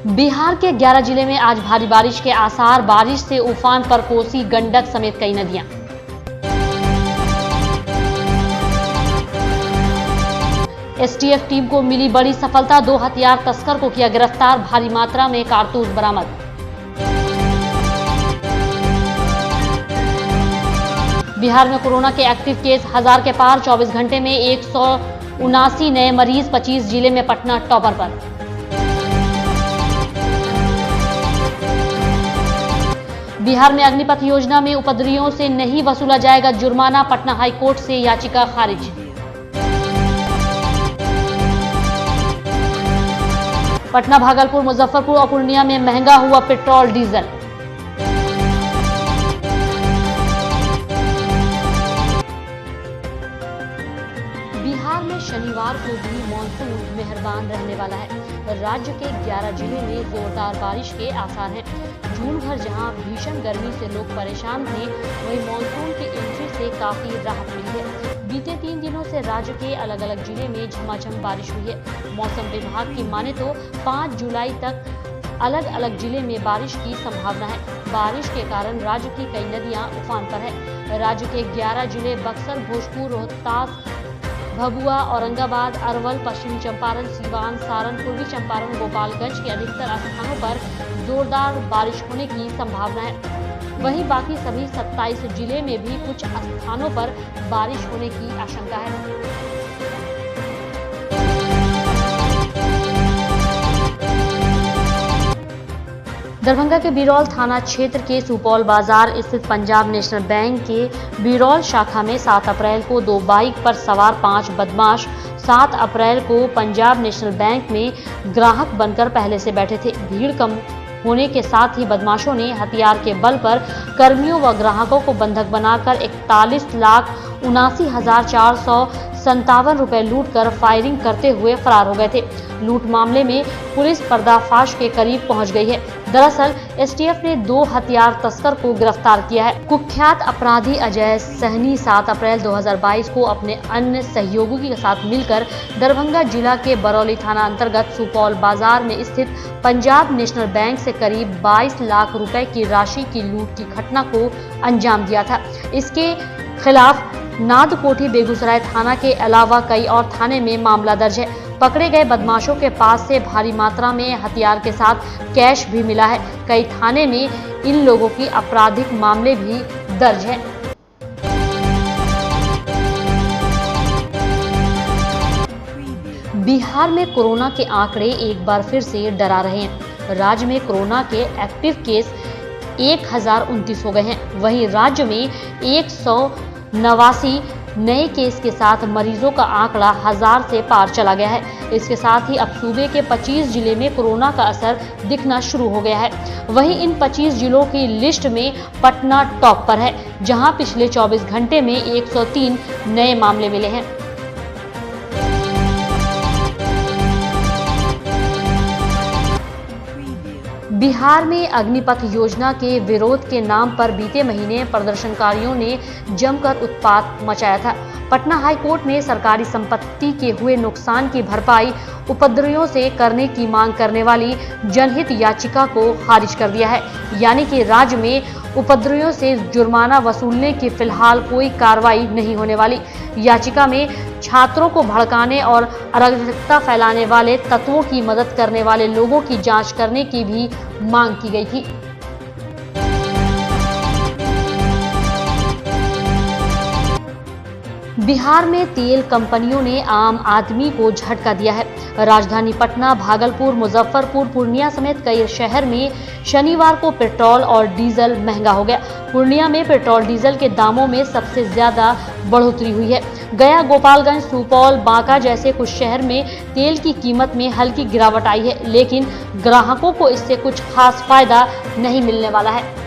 बिहार के 11 जिले में आज भारी बारिश के आसार, बारिश से उफान पर कोसी, गंडक समेत कई नदियां। एसटीएफ टीम को मिली बड़ी सफलता, 2 हथियार तस्कर को किया गिरफ्तार, भारी मात्रा में कारतूस बरामद। बिहार में कोरोना के एक्टिव केस 1000 के पार, 24 घंटे में 179 नए मरीज, 25 जिले में पटना टॉपर पर। बिहार में अग्निपथ योजना में उपद्रवियों से नहीं वसूला जाएगा जुर्माना, पटना हाईकोर्ट से याचिका खारिज। पटना, भागलपुर, मुजफ्फरपुर और पूर्णिया में महंगा हुआ पेट्रोल डीजल। बिहार में शनिवार को भी मॉनसून मेहरबान रहने वाला है। राज्य के 11 जिलों में जोरदार बारिश के आसार हैं। जून भर जहां भीषण गर्मी से लोग परेशान थे, वहीं मॉनसून की एंट्री से काफी राहत मिली है। बीते 3 दिनों से राज्य के अलग अलग जिले में झमाझम बारिश हुई है। मौसम विभाग की माने तो 5 जुलाई तक अलग अलग जिले में बारिश की संभावना है। बारिश के कारण राज्य की कई नदियां उफान पर है। राज्य के 11 जिले बक्सर, भोजपुर, रोहतास, भभुआ, औरंगाबाद, अरवल, पश्चिमी चंपारण, सीवान, सारण, पूर्वी चंपारण, गोपालगंज के अधिकतर स्थानों पर जोरदार बारिश होने की संभावना है। वहीं बाकी सभी 27 जिले में भी कुछ स्थानों पर बारिश होने की आशंका है। दरभंगा के बिरौल थाना क्षेत्र के सुपौल बाजार स्थित पंजाब नेशनल बैंक के बिरौल शाखा में 7 अप्रैल को 2 बाइक पर सवार 5 बदमाश 7 अप्रैल को पंजाब नेशनल बैंक में ग्राहक बनकर पहले से बैठे थे। भीड़ कम होने के साथ ही बदमाशों ने हथियार के बल पर कर्मियों व ग्राहकों को बंधक बनाकर 41,79,457 रुपए लूटकर फायरिंग करते हुए फरार हो गए थे। लूट मामले में पुलिस पर्दाफाश के करीब पहुंच गई है। दरअसल एसटीएफ ने 2 हथियार तस्कर को गिरफ्तार किया है। कुख्यात अपराधी अजय सहनी 7 अप्रैल 2022 को अपने अन्य सहयोगियों के साथ मिलकर दरभंगा जिला के बरौली थाना अंतर्गत सुपौल बाजार में स्थित पंजाब नेशनल बैंक से करीब 22 लाख रुपए की राशि की लूट की घटना को अंजाम दिया था। इसके खिलाफ नादकोठी बेगूसराय थाना के अलावा कई और थाने में मामला दर्ज है। पकड़े गए बदमाशों के पास से भारी मात्रा में हथियार के साथ कैश भी मिला है। कई थाने में इन लोगों की आपराधिक मामले भी दर्ज है। बिहार में कोरोना के आंकड़े एक बार फिर से डरा रहे हैं। राज्य में कोरोना के एक्टिव केस 1029 हो गए हैं। वहीं राज्य में 189 नए केस के साथ मरीजों का आंकड़ा 1000 से पार चला गया है। इसके साथ ही अब सूबे के 25 जिले में कोरोना का असर दिखना शुरू हो गया है। वहीं इन 25 जिलों की लिस्ट में पटना टॉप पर है, जहां पिछले 24 घंटे में 103 नए मामले मिले हैं। बिहार में अग्निपथ योजना के विरोध के नाम पर बीते महीने प्रदर्शनकारियों ने जमकर उत्पात मचाया था। पटना हाईकोर्ट ने सरकारी संपत्ति के हुए नुकसान की भरपाई उपद्रवियों से करने की मांग करने वाली जनहित याचिका को खारिज कर दिया है। यानी कि राज्य में उपद्रवियों से जुर्माना वसूलने की फिलहाल कोई कार्रवाई नहीं होने वाली। याचिका में छात्रों को भड़काने और अराजकता फैलाने वाले तत्वों की मदद करने वाले लोगों की जांच करने की भी मांग की गई थी। बिहार में तेल कंपनियों ने आम आदमी को झटका दिया है। राजधानी पटना, भागलपुर, मुजफ्फरपुर, पूर्णिया समेत कई शहर में शनिवार को पेट्रोल और डीजल महंगा हो गया। पूर्णिया में पेट्रोल डीजल के दामों में सबसे ज्यादा बढ़ोतरी हुई है। गया, गोपालगंज, सुपौल, बांका जैसे कुछ शहर में तेल की कीमत में हल्की गिरावट आई है, लेकिन ग्राहकों को इससे कुछ खास फायदा नहीं मिलने वाला है।